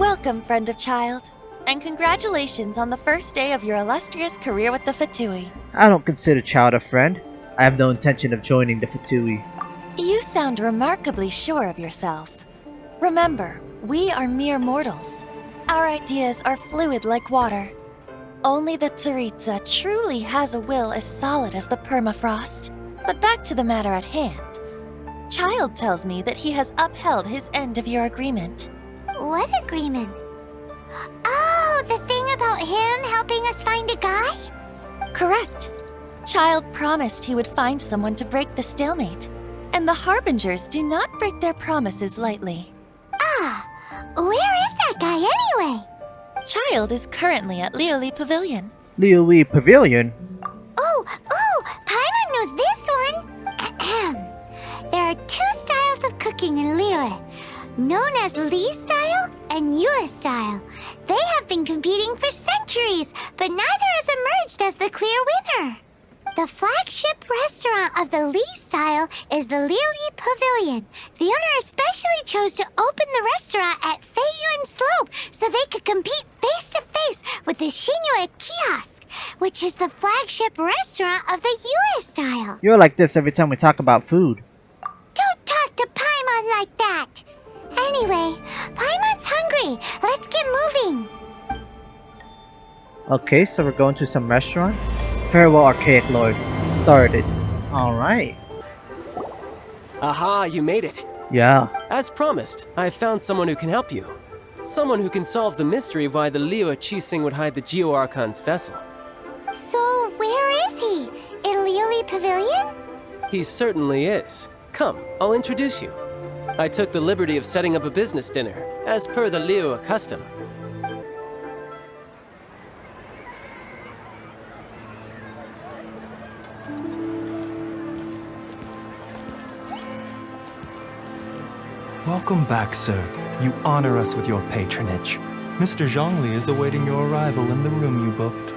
Welcome, friend of child, and congratulations on the first day of your illustrious career with the Fatui. I don't consider Child a friend. I have no intention of joining the Fatui. You sound remarkably sure of yourself. Remember, we are mere mortals. Our ideas are fluid like water. Only the Tsaritsa truly has a will as solid as the permafrost. But back to the matter at hand. Child tells me that he has upheld his end of your agreement. What agreement? Oh, the thing about him helping us find a guy? Correct. Child promised he would find someone to break the stalemate. And the Harbingers do not break their promises lightly. Ah, where is that guy anyway? Child is currently at Lioli Pavilion. Lioli Pavilion? Oh, Paimon knows this one. There are two styles of cooking in Lioli, known as Li style and Yue style. They have been competing for centuries, but neither has emerged as the clear winner. The flagship restaurant of the Li style is the Lioli Pavilion. The owner especially chose to open the restaurant at Feiyuan Slope so they could compete face-to-face with the Shinyue Kiosk, which is the flagship restaurant of the Yue style. You're like this every time we talk about food. Don't talk to Paimon like that! Anyway, Paimon's hungry. Let's get moving. Okay, so we're going to some restaurant? Very well, Archaic Lord. Started. Alright. Aha, you made it. Yeah. As promised, I found someone who can help you. Someone who can solve the mystery of why the Liu Qixing would hide the Geo Archon's vessel. So, where is he? In Lioli Pavilion? He certainly is. Come, I'll introduce you. I took the liberty of setting up a business dinner, as per the Liu custom. Welcome back, sir. You honor us with your patronage. Mr. Zhongli is awaiting your arrival in the room you booked.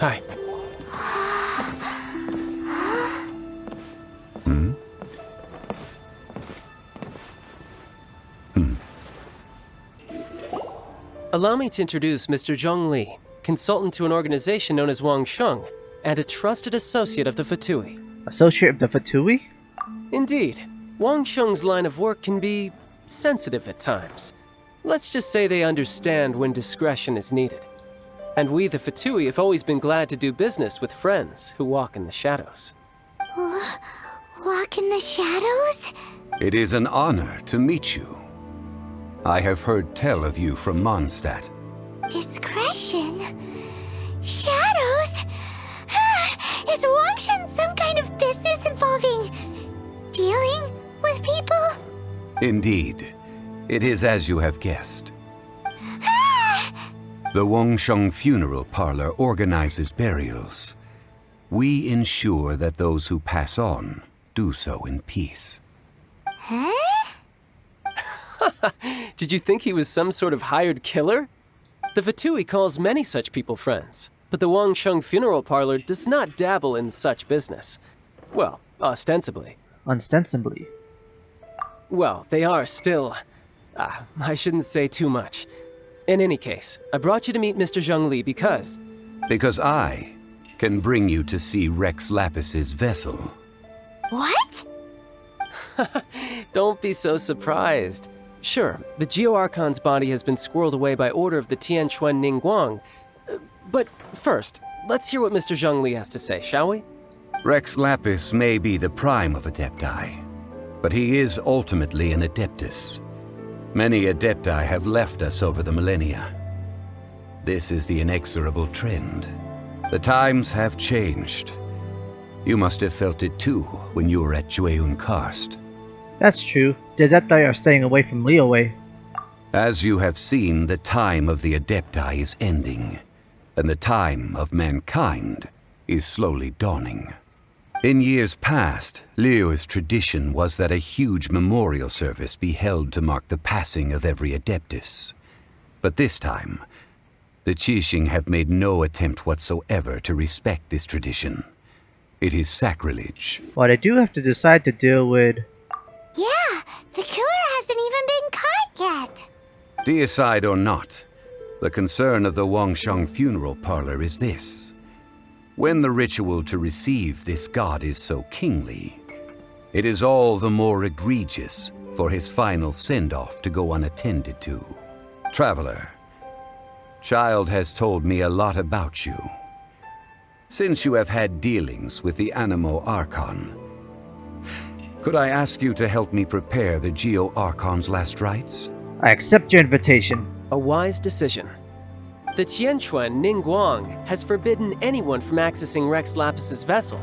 Hi. Allow me to introduce Mr. Zhongli, consultant to an organization known as Wangsheng, and a trusted associate of the Fatui. Associate of the Fatui? Indeed. Wangsheng's line of work can be sensitive at times. Let's just say they understand when discretion is needed. And we, the Fatui, have always been glad to do business with friends who walk in the shadows. Walk in the shadows? It is an honor to meet you. I have heard tell of you from Mondstadt. Discretion? Shadows? Is Wangsheng some kind of business involving dealing with people? Indeed. It is as you have guessed. The Wangsheng Funeral Parlor organizes burials. We ensure that those who pass on do so in peace. Huh? Did you think he was some sort of hired killer? The Fatui calls many such people friends, but the Wangsheng Funeral Parlor does not dabble in such business. Well, ostensibly. Ostensibly. Well, they are still... I shouldn't say too much. In any case, I brought you to meet Mr. Zhongli because... Because I can bring you to see Rex Lapis's vessel. What? Don't be so surprised. Sure, the Geo Archon's body has been squirreled away by order of the Tianquan Ningguang. But first, let's hear what Mr. Zhongli has to say, shall we? Rex Lapis may be the prime of Adepti, but he is ultimately an Adeptus. Many Adepti have left us over the millennia. This is the inexorable trend. The times have changed. You must have felt it too when you were at Jueyun Karst. That's true. The Adepti are staying away from Liyue. As you have seen, the time of the Adepti is ending, and the time of mankind is slowly dawning. In years past, Liyue's tradition was that a huge memorial service be held to mark the passing of every Adeptus. But this time, The Qixing have made no attempt whatsoever to respect this tradition. It is sacrilege. But I do have to decide to deal with... Yeah, the killer hasn't even been caught yet. Deicide or not, the concern of the Wangsheng funeral parlor is this. When the ritual to receive this god is so kingly, it is all the more egregious for his final send-off to go unattended to. Traveler, Child has told me a lot about you. Since you have had dealings with the Animo Archon, could I ask you to help me prepare the Geo Archon's last rites? I accept your invitation. A wise decision. The Tianquan Ningguang has forbidden anyone from accessing Rex Lapis's vessel,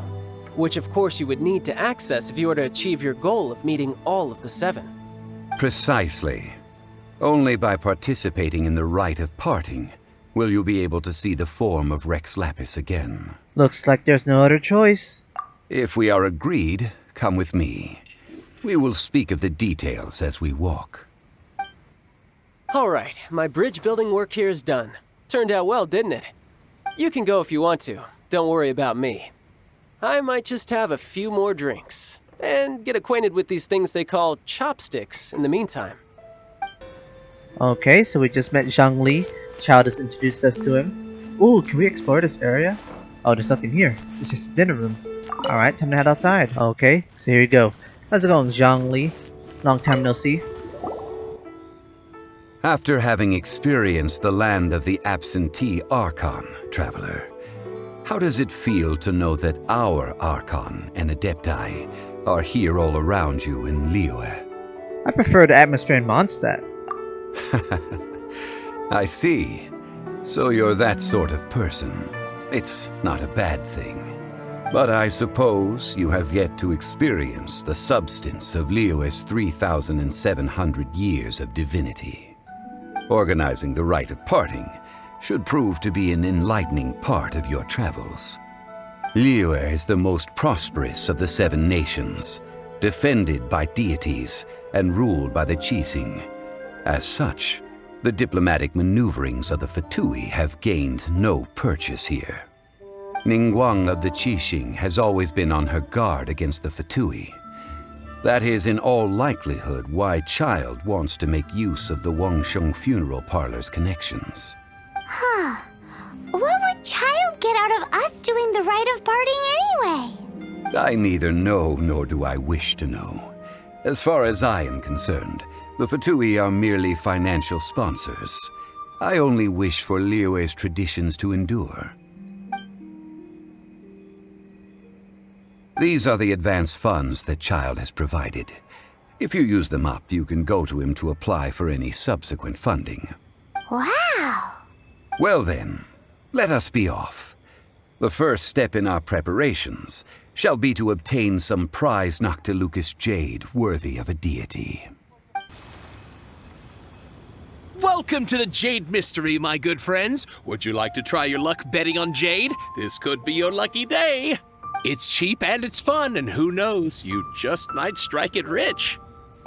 which of course you would need to access if you were to achieve your goal of meeting all of the seven. Precisely. Only by participating in the rite of parting will you be able to see the form of Rex Lapis again. Looks like there's no other choice. If we are agreed, come with me. We will speak of the details as we walk. All right, my bridge building work here is done. Turned out well, didn't it? You can go if you want to. Don't worry about me. I might just have a few more drinks and get acquainted with these things they call chopsticks in the meantime. Okay, so we just met Zhongli. Child has introduced us to him. Ooh, can we explore this area? Oh, there's nothing here. It's just a dinner room. Alright, time to head outside. Okay, so here we go. How's it going, Zhongli? Long time no see. After having experienced the land of the absentee Archon, traveler, how does it feel to know that our Archon and Adepti are here all around you in Liyue? I prefer the atmosphere in Mondstadt. I see. So you're that sort of person. It's not a bad thing. But I suppose you have yet to experience the substance of Liyue's 3,700 years of divinity. Organizing the rite of parting should prove to be an enlightening part of your travels. Liyue is the most prosperous of the 7 nations, defended by deities and ruled by the Qixing. As such, the diplomatic maneuverings of the Fatui have gained no purchase here. Ningguang of the Qixing has always been on her guard against the Fatui. That is in all likelihood why Child wants to make use of the Wangsheng funeral parlor's connections. Huh. What would Child get out of us doing the rite of parting anyway? I neither know nor do I wish to know. As far as I am concerned, the Fatui are merely financial sponsors. I only wish for Liyue's traditions to endure. These are the advance funds that Child has provided. If you use them up, you can go to him to apply for any subsequent funding. Wow! Well then, let us be off. The first step in our preparations shall be to obtain some prized Noctilucous jade worthy of a deity. Welcome to the Jade Mystery, my good friends. Would you like to try your luck betting on Jade? This could be your lucky day. It's cheap and it's fun, and who knows, you just might strike it rich.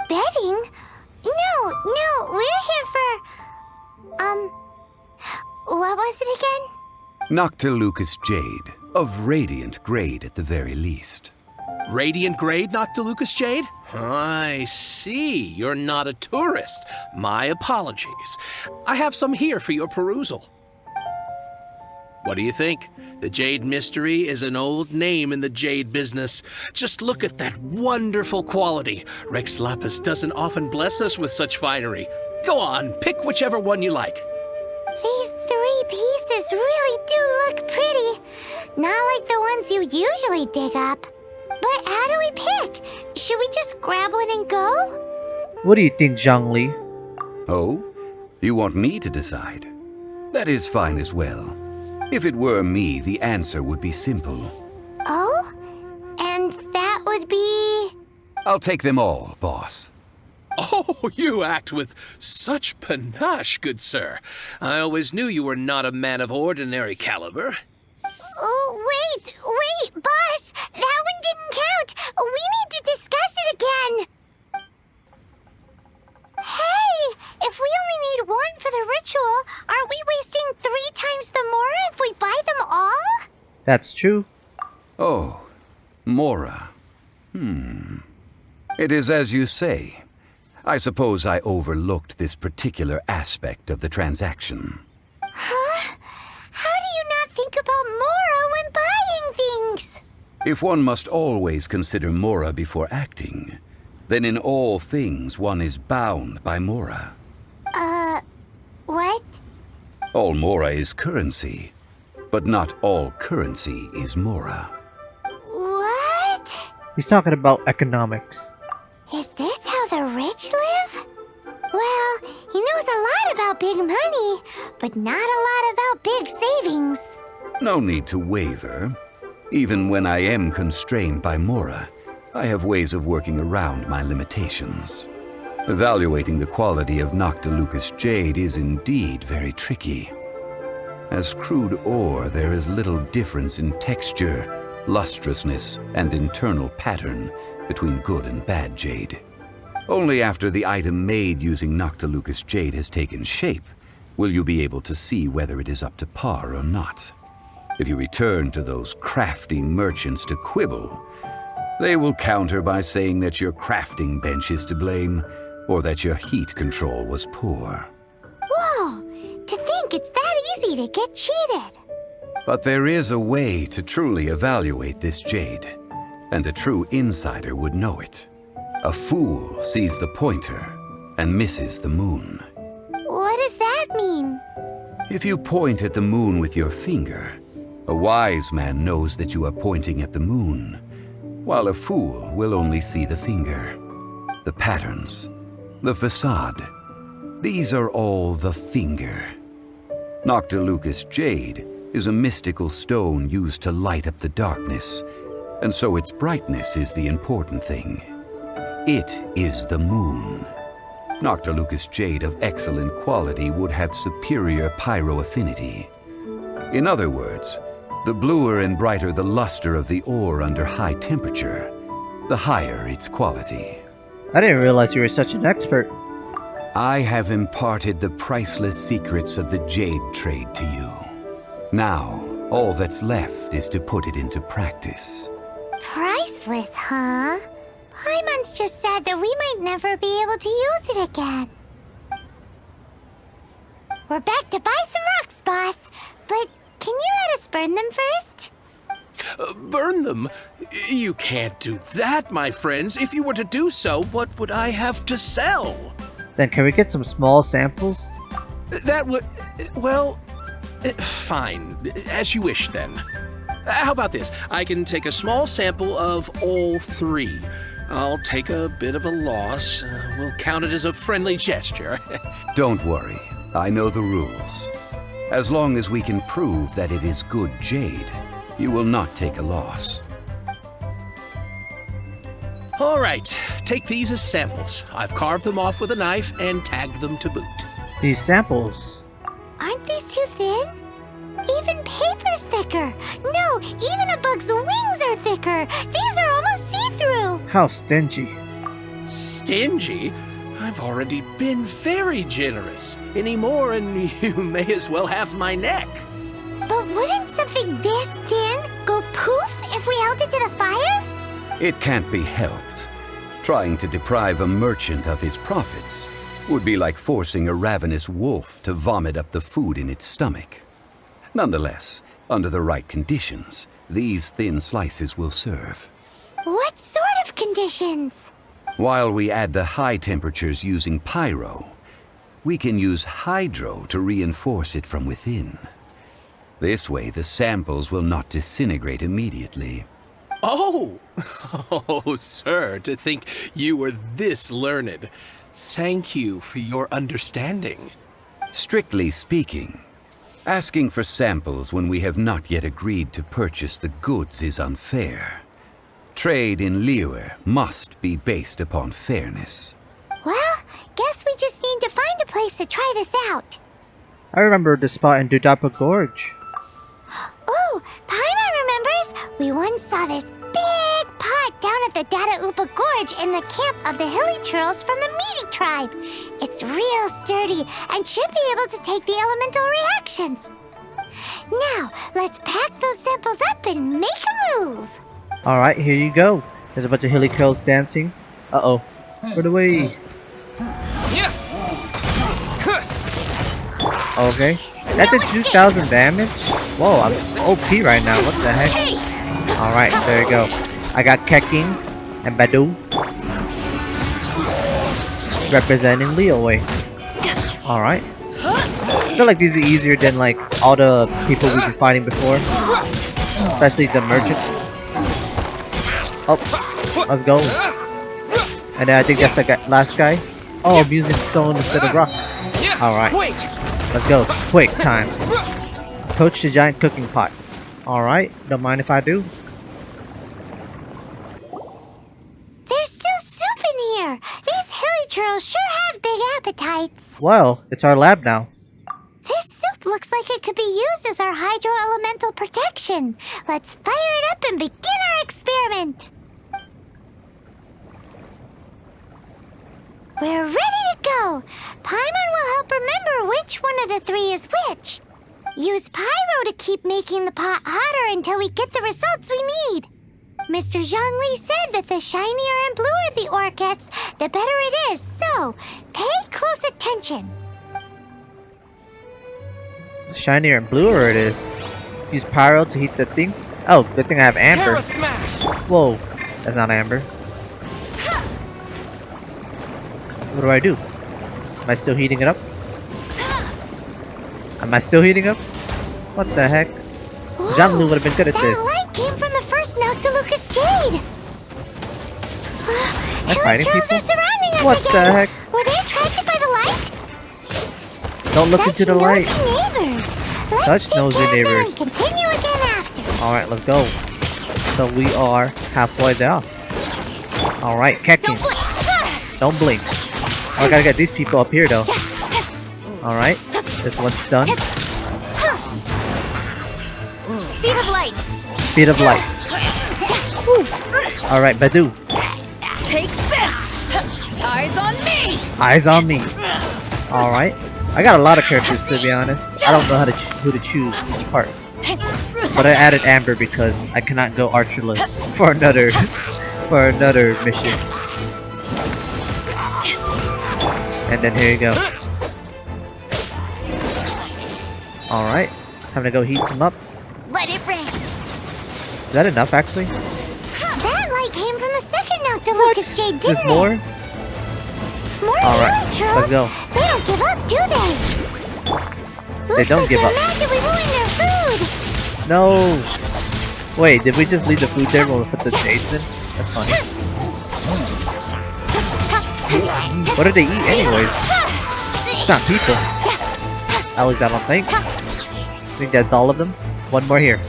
Betting? No, we're here for... what was it again? Noctilucous jade, of radiant grade at the very least. Radiant grade Noctilucous jade? I see. You're not a tourist. My apologies. I have some here for your perusal. What do you think? The Jade Mystery is an old name in the jade business. Just look at that wonderful quality. Rex Lapis doesn't often bless us with such finery. Go on, pick whichever one you like. These 3 pieces really do look pretty. Not like the ones you usually dig up. But how do we pick? Should we just grab one and go? What do you think, Zhongli? Oh? You want me to decide? That is fine as well. If it were me, the answer would be simple. Oh? And that would be... I'll take them all, boss. Oh, you act with such panache, good sir. I always knew you were not a man of ordinary caliber. Oh, wait, boss! That one didn't count! We need to discuss it again! Hey! If we only need 1 for the ritual, aren't we wasting 3 That's true. Oh, Mora. It is as you say. I suppose I overlooked this particular aspect of the transaction. Huh? How do you not think about Mora when buying things? If one must always consider Mora before acting, then in all things one is bound by Mora. What? All Mora is currency, but not all currency is Mora. What? He's talking about economics. Is this how the rich live? Well, he knows a lot about big money, but not a lot about big savings. No need to waver. Even when I am constrained by Mora, I have ways of working around my limitations. Evaluating the quality of Noctilucous jade is indeed very tricky. As crude ore, there is little difference in texture, lustrousness, and internal pattern between good and bad jade. Only after the item made using Noctilucous jade has taken shape will you be able to see whether it is up to par or not. If you return to those crafty merchants to quibble, they will counter by saying that your crafting bench is to blame, or that your heat control was poor. Whoa! To think it's that easy to get cheated. But there is a way to truly evaluate this jade, and a true insider would know it. A fool sees the pointer and misses the moon. What does that mean? If you point at the moon with your finger, a wise man knows that you are pointing at the moon, while a fool will only see the finger. The patterns, the facade, these are all the finger. Noctilucous jade is a mystical stone used to light up the darkness, and so its brightness is the important thing. It is the moon. Noctilucous jade of excellent quality would have superior pyro-affinity. In other words, the bluer and brighter the luster of the ore under high temperature, the higher its quality. I didn't realize you were such an expert. I have imparted the priceless secrets of the jade trade to you. Now, all that's left is to put it into practice. Priceless, huh? Paimon's just sad that we might never be able to use it again. We're back to buy some rocks, boss. But can you let us burn them first? Burn them? You can't do that, my friends. If you were to do so, what would I have to sell? Then can we get some small samples? That would... well... fine. As you wish, then. How about this? I can take a small sample of all three. I'll take a bit of a loss. We'll count it as a friendly gesture. Don't worry. I know the rules. As long as we can prove that it is good jade, you will not take a loss. All right. Take these as samples. I've carved them off with a knife and tagged them to boot. These samples. Aren't these too thin? Even paper's thicker. No, even a bug's wings are thicker. These are almost see-through. How stingy. Stingy? I've already been very generous. Any more and you may as well have my neck. But wouldn't something this thin go poof if we held it to the fire? It can't be helped. Trying to deprive a merchant of his profits would be like forcing a ravenous wolf to vomit up the food in its stomach. Nonetheless, under the right conditions, these thin slices will serve. What sort of conditions? While we add the high temperatures using pyro, we can use hydro to reinforce it from within. This way, the samples will not disintegrate immediately. Oh! Oh, sir, to think you were this learned. Thank you for your understanding. Strictly speaking, asking for samples when we have not yet agreed to purchase the goods is unfair. Trade in Liyue must be based upon fairness. Well, guess we just need to find a place to try this out. I remember the spot in Dudapa Gorge. Ooh, Paimon remembers! We once saw this big pot down at the Dada Upa Gorge in the camp of the hilly churls from the Meaty tribe. It's real sturdy and should be able to take the elemental reactions. Now, let's pack those samples up and make a move. Alright, here you go. There's a bunch of hilly curls dancing. Uh-oh. Run away. Okay. That did 2,000 damage? Whoa, I'm OP right now. What the heck? Alright, there you go. I got Keking and Badu representing Liyue. Alright. I feel like these are easier than like all the people we've been fighting before. Especially the merchants. Oh, let's go. And then I think that's the last guy. Oh, I'm using stone instead of rock. Alright. Let's go. Quick time. Coach the giant cooking pot. Alright, don't mind if I do. There's still soup in here. These hilly churls sure have big appetites. Well, it's our lab now. This soup looks like it could be used as our hydro-elemental protection. Let's fire it up and begin our experiment. We're ready to go. Paimon will help remember which one of the three is which. Use pyro to keep making the pot hotter until we get the results we need. Mr. Zhongli said that the shinier and bluer the ore gets, the better it is, so pay close attention. The shinier and bluer it is. Use pyro to heat the thing. Oh, good thing I have amber. Whoa, that's not amber. What do I do? Am I still heating it up? Am I still heating up? What the heck? Zhongli would have been good at this. That light came from the first Noctilucous Jade. I'm fighting people? Are surrounding us What again. the heck? Were they attracted by the light? Don't look into the light. Neighbors. Let's Such take nosy care of them neighbors. and continue again after. Alright, let's go. So we are halfway there. Alright, Kekin. Don't blink. Oh, I gotta get these people up here though. Alright, this one's done. Speed of light. Speed of light. Alright, Badu. Take this. Eyes on me. Eyes on me. Alright. I got a lot of characters to be honest. I don't know who to choose each part. But I added Amber because I cannot go archerless for another mission. And then here you go. Alright. Time to go heat some up. Let it rain. Is that enough actually? That light came from the second Noctilucous Jade, didn't There's more? More Alright, hilly let's go. They don't give up, do they? They don't give up. Mad that we ruined their food. No! Wait, did we just leave the food there when we put the shades in? That's funny. What do they eat anyways? It's not people. At least I don't think. I think that's all of them. One more here.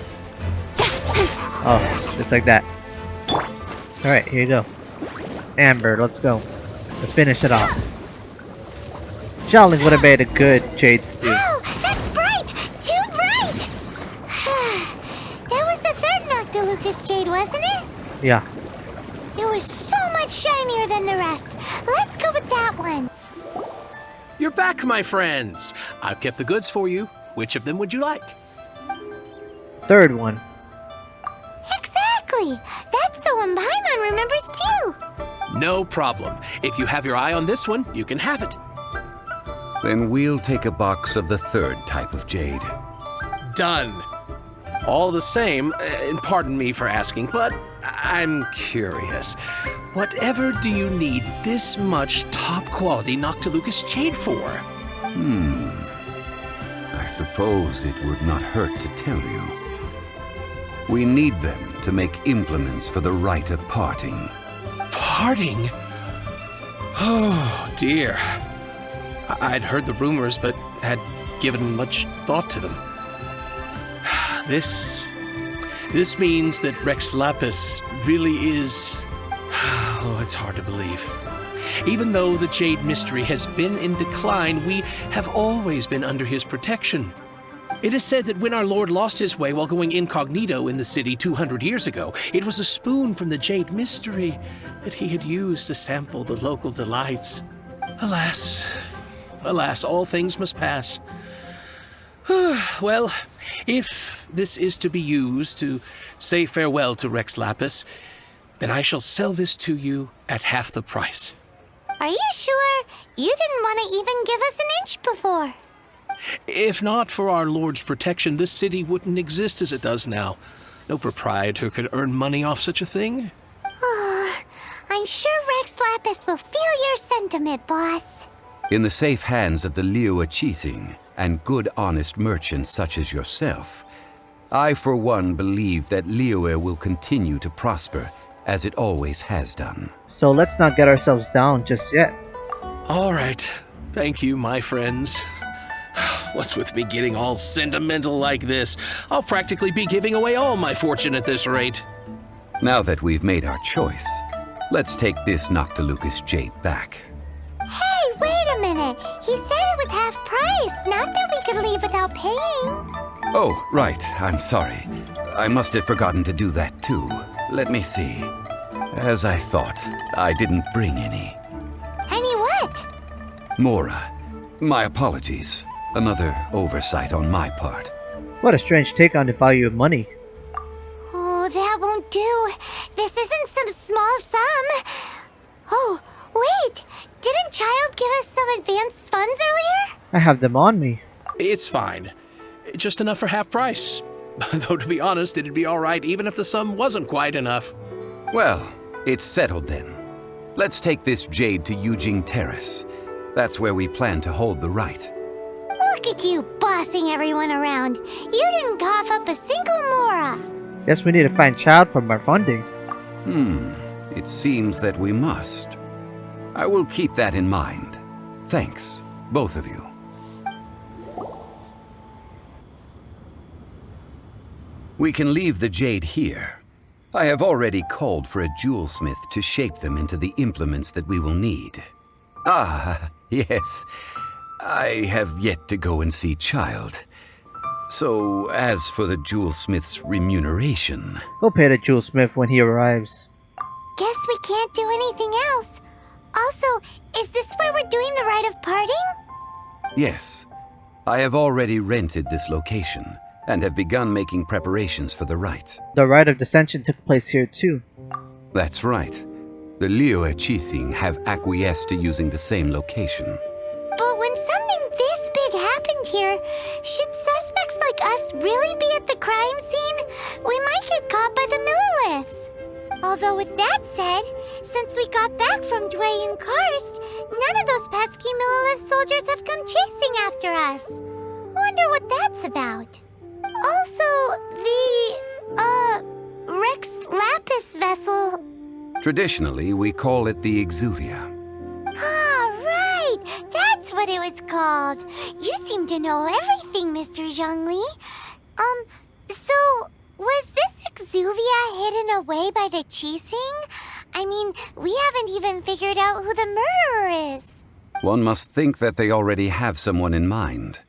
Oh, just like that. Alright, here you go. Amber, let's go. Let's finish it off. Xiaoling would have made a good jade stew. Oh, that's bright! Too bright! That was the third Noctilucous Jade, wasn't it? Yeah. It was so much shinier than the rest. Let's go with that one. You're back, my friends. I've kept the goods for you. Which of them would you like? Third one. Exactly! That's the one Paimon remembers too! No problem. If you have your eye on this one, you can have it. Then we'll take a box of the third type of jade. Done. All the same, and pardon me for asking, but I'm curious. Whatever do you need this much top-quality Noctilucous Jade for? I suppose it would not hurt to tell you. We need them to make implements for the rite of parting. Parting? Oh, dear. I'd heard the rumors, but had given much thought to them. This means that Rex Lapis really is... Oh, it's hard to believe. Even though the Jade Mystery has been in decline, we have always been under his protection. It is said that when our Lord lost his way while going incognito in the city 200 years ago, it was a spoon from the Jade Mystery that he had used to sample the local delights. Alas, all things must pass. Well, if this is to be used to say farewell to Rex Lapis, then I shall sell this to you at half the price. Are you sure? You didn't want to even give us an inch before. If not for our Lord's protection, this city wouldn't exist as it does now. No proprietor could earn money off such a thing. I'm sure Rex Lapis will feel your sentiment, boss. In the safe hands of the Liyue Qixing and good honest merchants such as yourself, I for one believe that Liyue will continue to prosper as it always has done. So let's not get ourselves down just yet. All right. Thank you, my friends. What's with me getting all sentimental like this? I'll practically be giving away all my fortune at this rate. Now that we've made our choice, let's take this Noctilucous jade back. Hey, wait a minute. He said it was half price, not that we could leave without paying. Oh, right. I'm sorry. I must have forgotten to do that too. Let me see. As I thought, I didn't bring any. Any what? Mora, my apologies. Another oversight on my part. What a strange take on the value of money. Oh, that won't do. This isn't some small sum. Oh, wait. Didn't Child give us some advanced funds earlier? I have them on me. It's fine. Just enough for half price. Though to be honest, it'd be all right even if the sum wasn't quite enough. Well, it's settled then. Let's take this jade to Yujing Terrace. That's where we plan to hold the rite. Look at you bossing everyone around. You didn't cough up a single Mora. Guess we need to find Child from our funding. It seems that we must. I will keep that in mind. Thanks, both of you. We can leave the jade here. I have already called for a jewelsmith to shape them into the implements that we will need. Ah, yes. I have yet to go and see Child. So, as for the jewelsmith's remuneration... We'll pay the jewelsmith when he arrives. Guess we can't do anything else. Also, is this where we're doing the rite of parting? Yes. I have already rented this location and have begun making preparations for the rite. The rite of dissension took place here too. That's right. The Liyue Qixing have acquiesced to using the same location. But when something this big happened here, should suspects like us really be at the crime scene? We might get caught by the Millilith. Although with that said, since we got back from Dwayne Karst, none of those pesky Millilith soldiers have come chasing after us. Wonder what that's about. Also, the, Rex Lapis vessel. Traditionally, we call it the Exuvia. Ah, right! That's what it was called. You seem to know everything, Mr. Zhongli. So, was this Exuvia hidden away by the Qixing? I mean, we haven't even figured out who the murderer is. One must think that they already have someone in mind.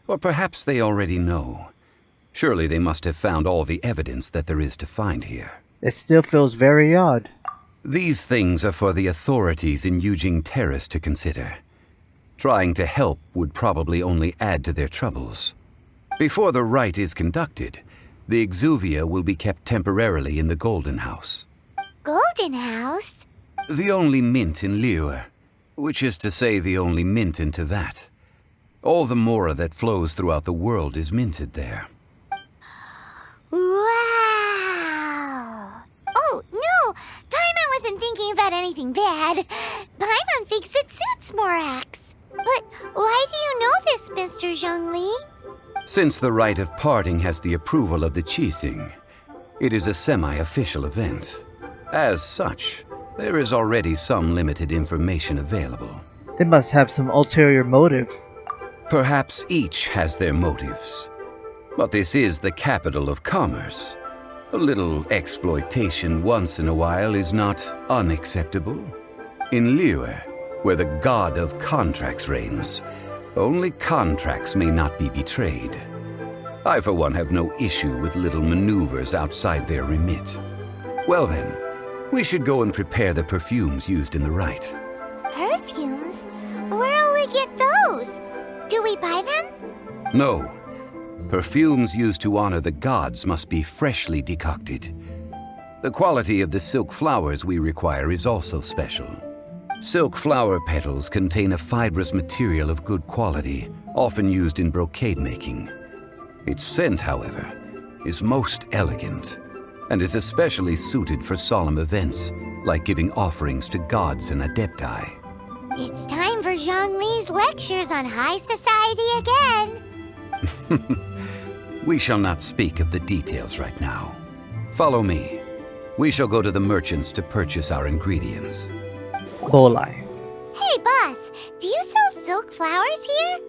Or perhaps they already know. Surely they must have found all the evidence that there is to find here. It still feels very odd. These things are for the authorities in Yujing Terrace to consider. Trying to help would probably only add to their troubles. Before the rite is conducted, the Exuvia will be kept temporarily in the Golden House. Golden House? The only mint in Liyue, which is to say the only mint in Teyvat. All the Mora that flows throughout the world is minted there. Wow! Oh, no! Paimon wasn't thinking about anything bad. Paimon thinks it suits Morax. But why do you know this, Mr. Zhongli? Since the rite of parting has the approval of the Qixing, it is a semi-official event. As such, there is already some limited information available. They must have some ulterior motive. Perhaps each has their motives. But this is the capital of commerce. A little exploitation once in a while is not unacceptable. In Liyue, where the god of contracts reigns, only contracts may not be betrayed. I, for one, have no issue with little maneuvers outside their remit. Well then, we should go and prepare the perfumes used in the rite. Perfumes? Where'll we get those? Do we buy them? No, Perfumes used to honor the gods must be freshly decocted. The quality of the silk flowers we require is also special. Silk flower petals contain a fibrous material of good quality, often used in brocade making. Its scent, however, is most elegant and is especially suited for solemn events, like giving offerings to gods and adepti. It's time for Zhongli's lectures on high society again. We shall not speak of the details right now. Follow me. We shall go to the merchants to purchase our ingredients. Bolai. Hey, boss, do you sell silk flowers here?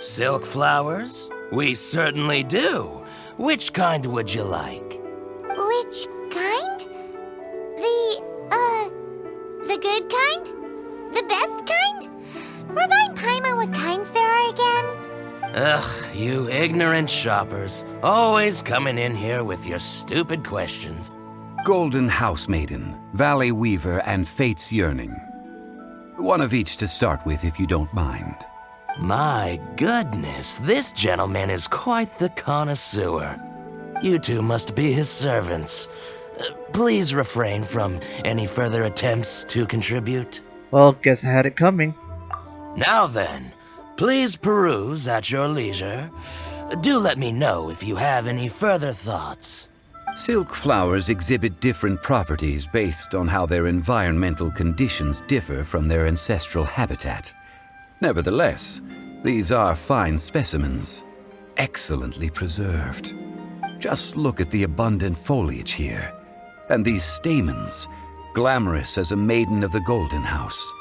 Silk flowers? We certainly do. Which kind would you like? Which kind? The good kind? The best kind? Remind Paimon what kinds there are again. Ugh, you ignorant shoppers. Always coming in here with your stupid questions. Golden Housemaiden, Valley Weaver, and Fate's Yearning. One of each to start with, if you don't mind. My goodness, this gentleman is quite the connoisseur. You two must be his servants. Please refrain from any further attempts to contribute. Well, guess I had it coming. Now then, please peruse at your leisure. Do let me know if you have any further thoughts. Silk flowers exhibit different properties based on how their environmental conditions differ from their ancestral habitat. Nevertheless, these are fine specimens, excellently preserved. Just look at the abundant foliage here, and these stamens, glamorous as a maiden of the Golden House.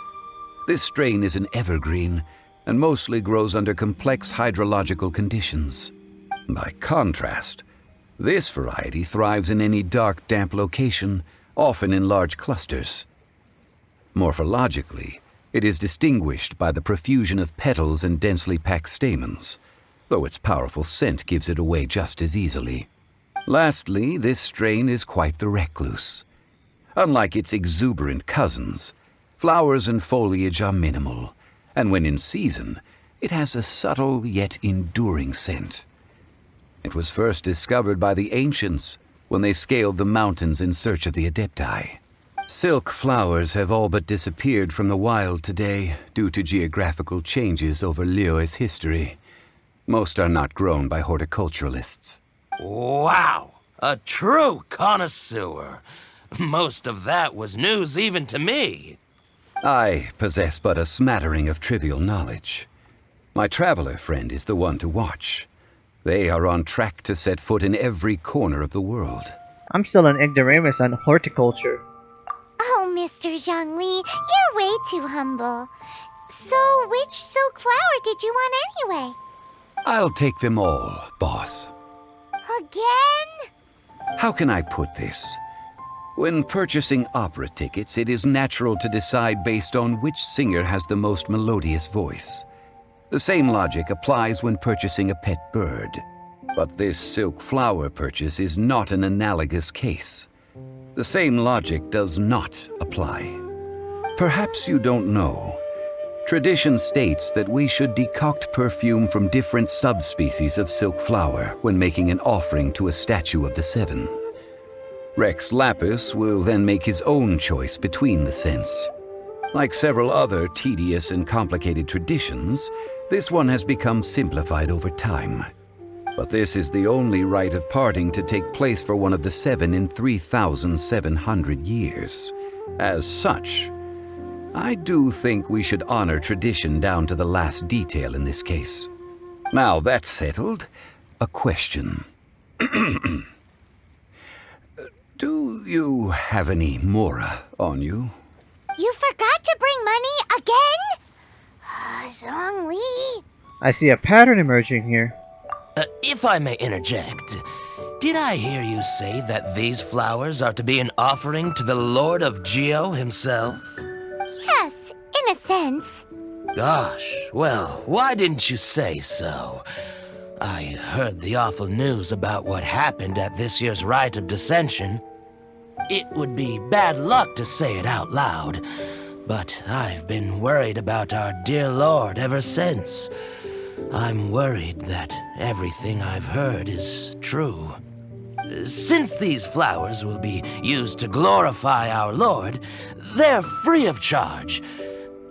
This strain is an evergreen and mostly grows under complex hydrological conditions. By contrast, this variety thrives in any dark, damp location, often in large clusters. Morphologically, it is distinguished by the profusion of petals and densely packed stamens, though its powerful scent gives it away just as easily. Lastly, this strain is quite the recluse. Unlike its exuberant cousins, flowers and foliage are minimal, and when in season, it has a subtle yet enduring scent. It was first discovered by the ancients when they scaled the mountains in search of the adepti. Silk flowers have all but disappeared from the wild today due to geographical changes over Liyue's history. Most are not grown by horticulturalists. Wow! A true connoisseur. Most of that was news even to me. I possess but a smattering of trivial knowledge. My traveler friend is the one to watch. They are on track to set foot in every corner of the world. I'm still an ignoramus on horticulture. Oh, Mr. Zhongli, you're way too humble. So, which silk flower did you want anyway? I'll take them all, boss. Again? How can I put this? When purchasing opera tickets, it is natural to decide based on which singer has the most melodious voice. The same logic applies when purchasing a pet bird. But this silk flower purchase is not an analogous case. The same logic does not apply. Perhaps you don't know. Tradition states that we should decoct perfume from different subspecies of silk flower when making an offering to a statue of the seven. Rex Lapis will then make his own choice between the scents. Like several other tedious and complicated traditions, this one has become simplified over time. But this is the only rite of parting to take place for one of the seven in 3,700 years. As such, I do think we should honor tradition down to the last detail in this case. Now that's settled, a question. Do you have any mora on you? You forgot to bring money again? Zhongli. I see a pattern emerging here. If I may interject, did I hear you say that these flowers are to be an offering to the Lord of Geo himself? Yes, in a sense. Gosh, well, why didn't you say so? I heard the awful news about what happened at this year's Rite of Dissension. It would be bad luck to say it out loud, but I've been worried about our dear Lord ever since. I'm worried that everything I've heard is true. Since these flowers will be used to glorify our Lord, they're free of charge.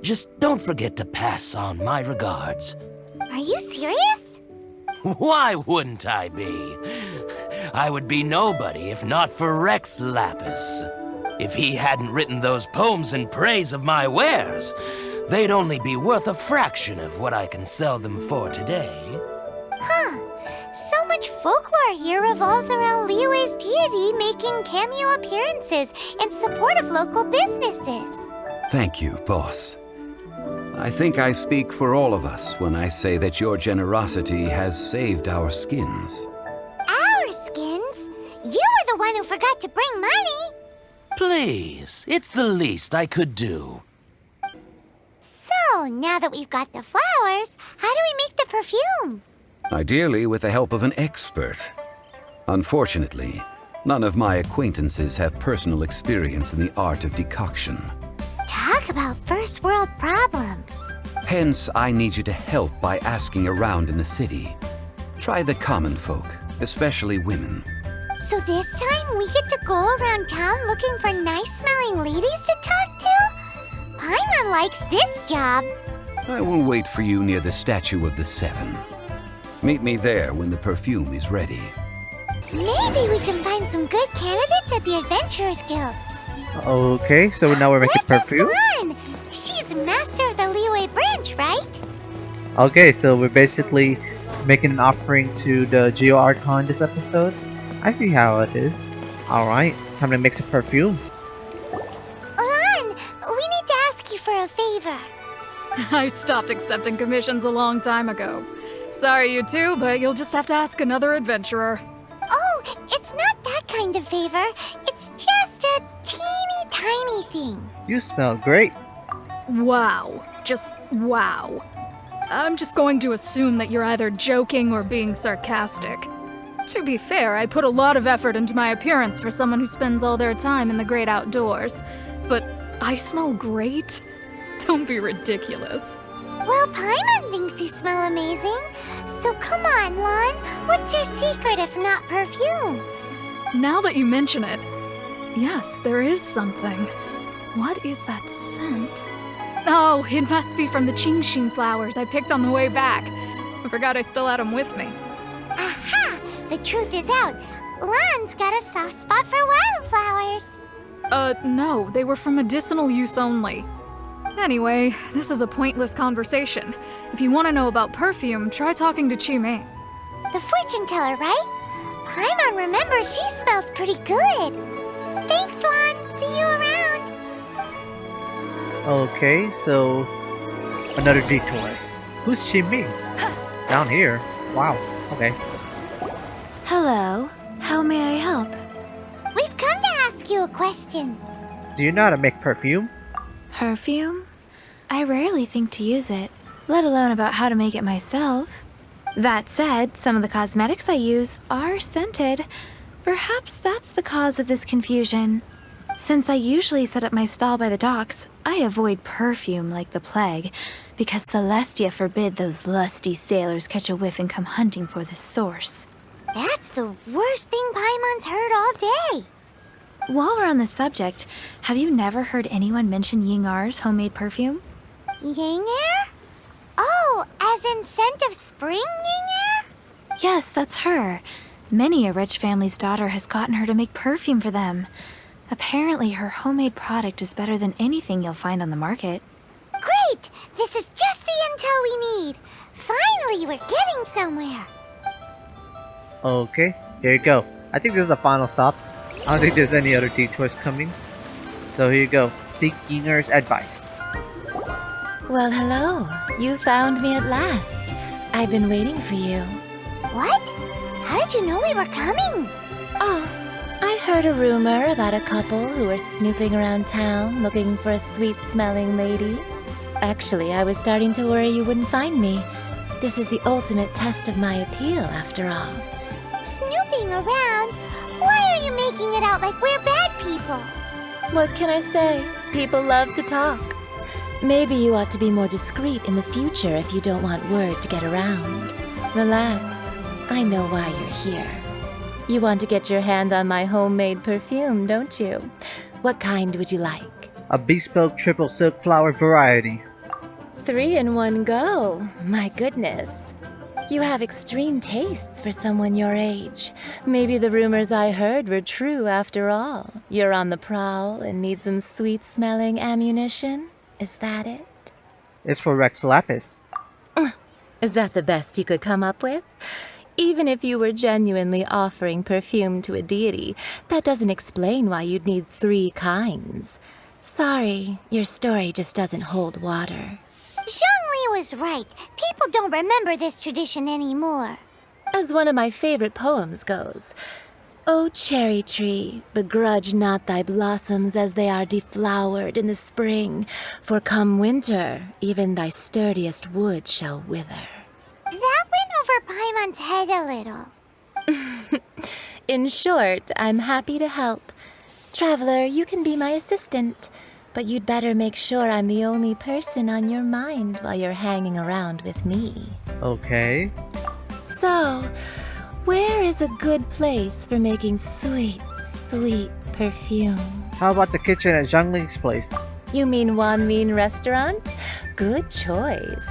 Just don't forget to pass on my regards. Are you serious? Why wouldn't I be? I would be nobody if not for Rex Lapis. If he hadn't written those poems in praise of my wares, they'd only be worth a fraction of what I can sell them for today. Huh. So much folklore here revolves around Liyue's deity making cameo appearances in support of local businesses. Thank you, boss. I think I speak for all of us when I say that your generosity has saved our skins. Our skins? You were the one who forgot to bring money. Please, it's the least I could do. So, now that we've got the flowers, how do we make the perfume? Ideally with the help of an expert. Unfortunately, none of my acquaintances have personal experience in the art of decoction. Talk about first world problems. Hence, I need you to help by asking around in the city. Try the common folk, especially women. So this time we get to go around town looking for nice-smelling ladies to talk to? Paimon likes this job. I will wait for you near the Statue of the Seven. Meet me there when the perfume is ready. Maybe we can find some good candidates at the Adventurers Guild. Okay, so now we're making perfume. Lan! She's master of the Liyue branch, right? Okay, so we're basically making an offering to the Geo Archon this episode. I see how it is. Alright, time to make some perfume. Lan, we need to ask you for a favor. I stopped accepting commissions a long time ago. Sorry, you two, but you'll just have to ask another adventurer. Oh, it's not that kind of favor. It's just a teeny tiny thing. You smell great. Wow. Just wow. I'm just going to assume that you're either joking or being sarcastic. To be fair, I put a lot of effort into my appearance for someone who spends all their time in the great outdoors. But I smell great? Don't be ridiculous. Well, Paimon thinks you smell amazing. So come on, Lan. What's your secret if not perfume? Now that you mention it, yes, there is something. What is that scent? Oh, it must be from the Genshin flowers I picked on the way back. I forgot I still had them with me. Aha! The truth is out. Lan's got a soft spot for wildflowers. No, they were for medicinal use only. Anyway, this is a pointless conversation. If you want to know about perfume, try talking to Qimei. The fortune teller, right? Paimon remembers she smells pretty good. Thanks, Lan. See you around. Okay, so another detour. Who's Qimei? Down here. Wow. Okay. Hello. How may I help? We've come to ask you a question. Do you know how to make perfume? Perfume? I rarely think to use it, let alone about how to make it myself. That said, some of the cosmetics I use are scented. Perhaps that's the cause of this confusion. Since I usually set up my stall by the docks, I avoid perfume like the plague, because Celestia forbid those lusty sailors catch a whiff and come hunting for the source. That's the worst thing Paimon's heard all day. While we're on the subject, have you never heard anyone mention Yingar's homemade perfume? Yingar? Oh, as in scent of spring, Yingar? Yes, that's her. Many a rich family's daughter has gotten her to make perfume for them. Apparently, her homemade product is better than anything you'll find on the market. Great! This is just the intel we need. Finally, we're getting somewhere. Okay, here you go. I think this is the final stop. I don't think there's any other detours coming. So here you go. Seek Yinger's advice. Well, hello. You found me at last. I've been waiting for you. What? How did you know we were coming? Oh, I heard a rumor about a couple who were snooping around town looking for a sweet-smelling lady. Actually, I was starting to worry you wouldn't find me. This is the ultimate test of my appeal, after all. Snooping around? Why are you making it out like we're bad people? What can I say? People love to talk. Maybe you ought to be more discreet in the future if you don't want word to get around. Relax. I know why you're here. You want to get your hand on my homemade perfume, don't you? What kind would you like? A bespoke triple silk flower variety. 3 in one go. My goodness. You have extreme tastes for someone your age. Maybe the rumors I heard were true after all. You're on the prowl and need some sweet-smelling ammunition? Is that it? It's for Rex Lapis. Is that the best you could come up with? Even if you were genuinely offering perfume to a deity, that doesn't explain why you'd need 3 kinds. Sorry, your story just doesn't hold water. Zhongli was right. People don't remember this tradition anymore. As one of my favorite poems goes, O cherry tree, begrudge not thy blossoms as they are deflowered in the spring, for come winter, even thy sturdiest wood shall wither. That went over Paimon's head a little. In short, I'm happy to help. Traveler, you can be my assistant, but you'd better make sure I'm the only person on your mind while you're hanging around with me. Okay. So, where is a good place for making sweet, sweet perfume? How about the kitchen at Zhangling's place? You mean Wanmin Restaurant? Good choice.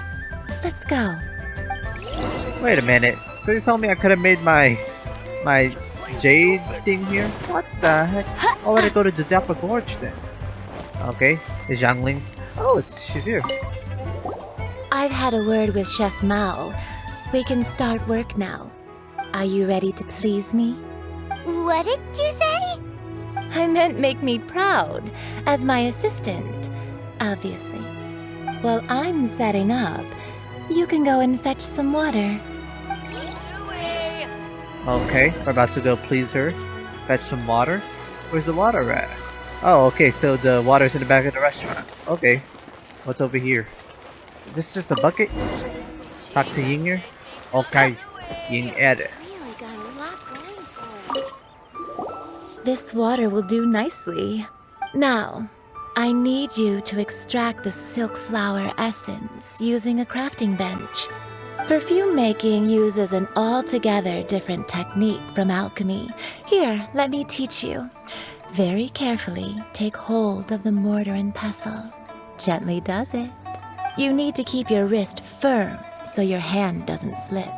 Let's go. Wait a minute. So you told me I could have made my jade thing here? What the heck? Why would I go to the Dapper Gorge then? Okay, is Zhangling? Oh, she's here. I've had a word with Chef Mao. We can start work now. Are you ready to please me? What did you say? I meant make me proud, as my assistant, obviously. While I'm setting up, you can go and fetch some water. Okay, we're about to go please her. Fetch some water. Where's the water at? Oh, okay, so the water's in the back of the restaurant. Okay. What's over here? Is this just a bucket? Talk to Yinger? Okay. Ying Ed. This water will do nicely. Now, I need you to extract the silk flower essence using a crafting bench. Perfume making uses an altogether different technique from alchemy. Here, let me teach you. Very carefully, take hold of the mortar and pestle. Gently does it. You need to keep your wrist firm so your hand doesn't slip.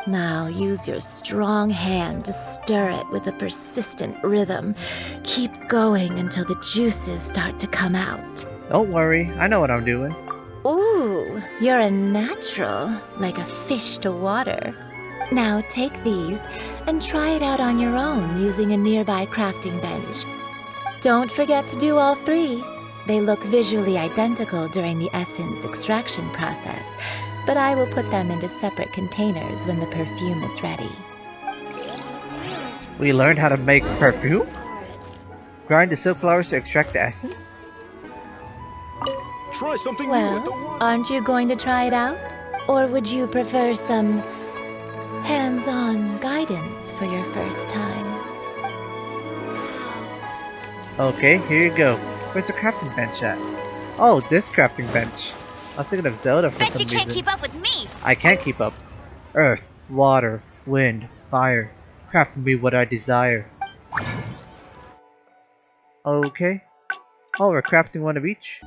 Now use your strong hand to stir it with a persistent rhythm. Keep going until the juices start to come out. Don't worry, I know what I'm doing. Ooh, you're a natural, like a fish to water. Now take these and try it out on your own using a nearby crafting bench. Don't forget to do all 3. They look visually identical during the essence extraction process, but I will put them into separate containers when the perfume is ready. We learned how to make perfume? Grind the silk flowers to extract the essence? Try something new Well, with the one. aren't you going to try it out? Or would you prefer some hands-on guidance for your first time? Okay, here you go. Where's the crafting bench at? Oh, this crafting bench. I was thinking of Zelda for Bet some you can't reason. keep up with me. I can't keep up. Earth, water, wind, fire. Craft for me what I desire. Okay. Oh, we're crafting one of each.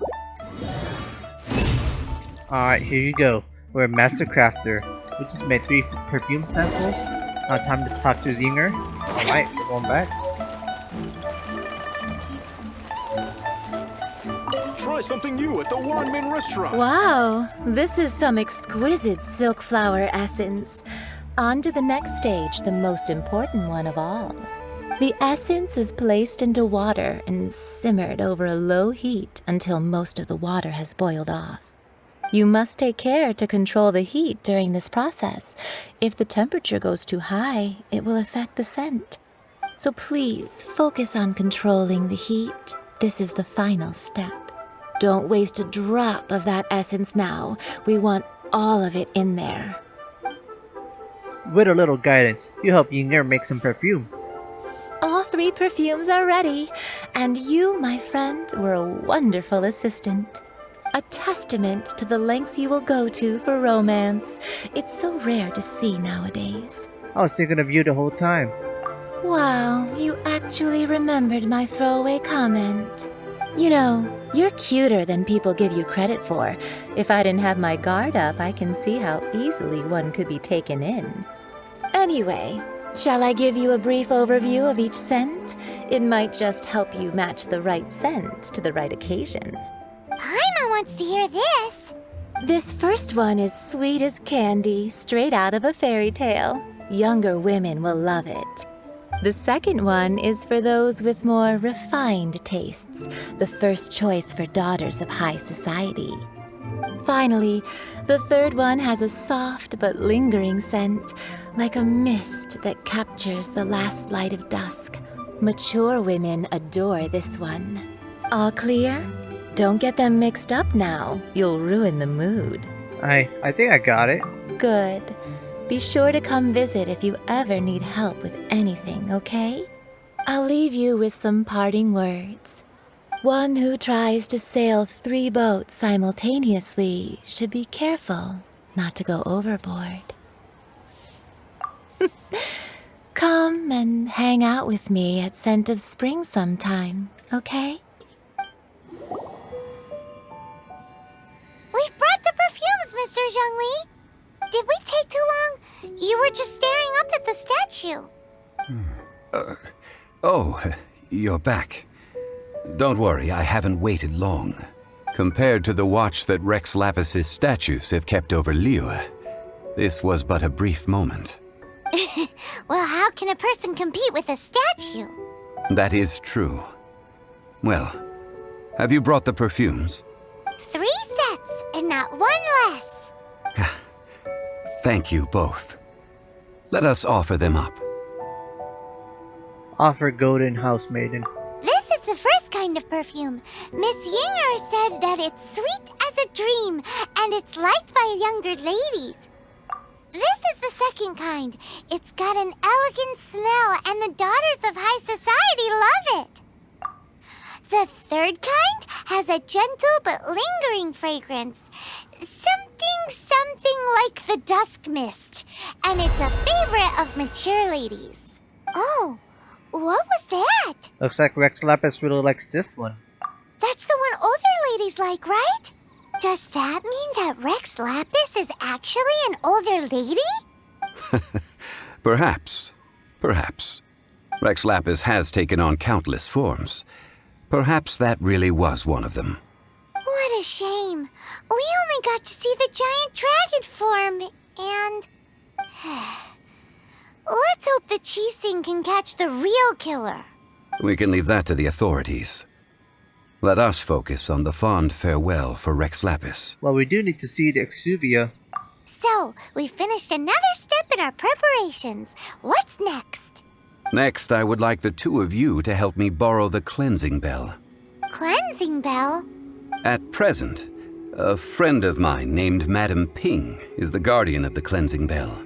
Alright, here you go. We're a master crafter. We just made 3 perfume samples. Now time to talk to Zinger. Alright, we're going back. Try something new at the Wanmin restaurant. Wow, this is some exquisite silk flower essence. On to the next stage, the most important one of all. The essence is placed into water and simmered over a low heat until most of the water has boiled off. You must take care to control the heat during this process. If the temperature goes too high, it will affect the scent. So please focus on controlling the heat. This is the final step. Don't waste a drop of that essence now. We want all of it in there. With a little guidance, you help Yinger make some perfume. All 3 perfumes are ready, and you, my friend, were a wonderful assistant. A testament to the lengths you will go to for romance. It's so rare to see nowadays. I was thinking of you the whole time. Wow, you actually remembered my throwaway comment. You know, you're cuter than people give you credit for. If I didn't have my guard up, I can see how easily one could be taken in. Anyway, shall I give you a brief overview of each scent? It might just help you match the right scent to the right occasion. Paimon wants to hear this. This first one is sweet as candy, straight out of a fairy tale. Younger women will love it. The second one is for those with more refined tastes, the first choice for daughters of high society. Finally, the third one has a soft but lingering scent, like a mist that captures the last light of dusk. Mature women adore this one. All clear? Don't get them mixed up now. You'll ruin the mood. I think I got it. Good. Be sure to come visit if you ever need help with anything, okay? I'll leave you with some parting words. One who tries to sail 3 boats simultaneously should be careful not to go overboard. Come and hang out with me at Scent of Spring sometime, okay? We've brought the perfumes, Mr. Zhongli. Did we take too long? You were just staring up at the statue. You're back. Don't worry, I haven't waited long. Compared to the watch that Rex Lapis's statues have kept over Liyue, this was but a brief moment. Well, how can a person compete with a statue? That is true. Well, have you brought the perfumes? 3 sets, and not 1 less. Thank you both. Let us offer them up. Offer golden housemaiden. This is the first kind of perfume. Miss Yinger said that it's sweet as a dream, and it's liked by younger ladies. This is the second kind. It's got an elegant smell, and the daughters of high society love it. The third kind has a gentle but lingering fragrance. Something like the dusk mist. And it's a favorite of mature ladies. Oh, what was that? Looks like Rex Lapis really likes this one. That's the one older ladies like, right? Does that mean that Rex Lapis is actually an older lady? Perhaps. Rex Lapis has taken on countless forms. Perhaps that really was one of them. What a shame. We only got to see the giant dragon form, and... Let's hope the Qixing can catch the real killer. We can leave that to the authorities. Let us focus on the fond farewell for Rex Lapis. Well, we do need to see the exuvia. So, we finished another step in our preparations. What's next? Next, I would like the 2 of you to help me borrow the cleansing bell. Cleansing bell? At present, a friend of mine named Madame Ping is the guardian of the cleansing bell.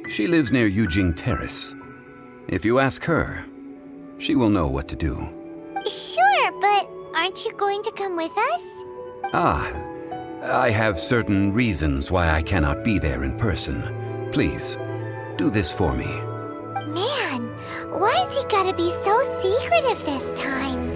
She lives near Yujing Terrace. If you ask her, she will know what to do. Sure, but aren't you going to come with us? I have certain reasons why I cannot be there in person. Please, do this for me. Man, why's he gotta be so secretive this time?